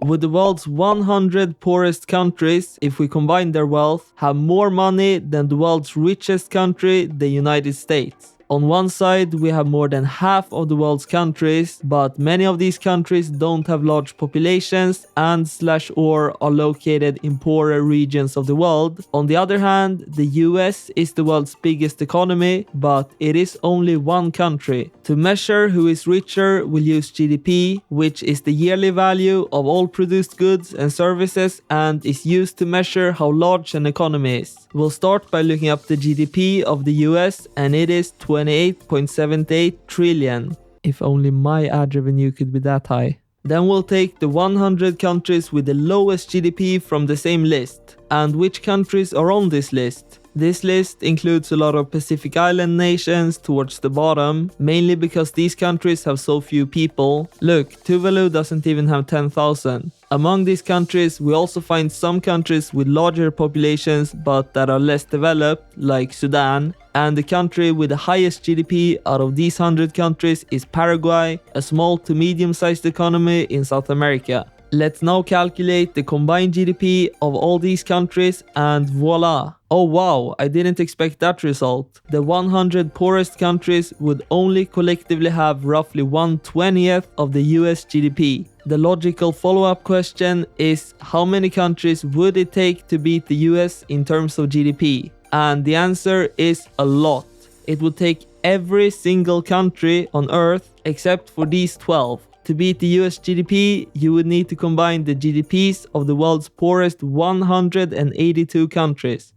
Would the world's 100 poorest countries, if we combine their wealth, have more money than the world's richest country, the United States? On one side, we have more than half of the world's countries, but many of these countries don't have large populations and/or are located in poorer regions of the world. On the other hand, the US is the world's biggest economy, but it is only one country. To measure who is richer, we'll use GDP, which is the yearly value of all produced goods and services and is used to measure how large an economy is. We'll start by looking up the GDP of the US, and it is 28.78 trillion. If only my ad revenue could be that high. Then we'll take the 100 countries with the lowest GDP from the same list. And which countries are on this list? This list includes a lot of Pacific Island nations towards the bottom, mainly because these countries have so few people. Look, Tuvalu doesn't even have 10,000. Among these countries, we also find some countries with larger populations but that are less developed, like Sudan. And the country with the highest GDP out of these 100 countries is Paraguay, a small to medium-sized economy in South America. Let's now calculate the combined GDP of all these countries and voila! Oh wow, I didn't expect that result. The 100 poorest countries would only collectively have roughly 1/20th of the US GDP. The logical follow-up question is, how many countries would it take to beat the US in terms of GDP? And the answer is a lot. It would take every single country on Earth except for these 12. To beat the US GDP, you would need to combine the GDPs of the world's poorest 182 countries.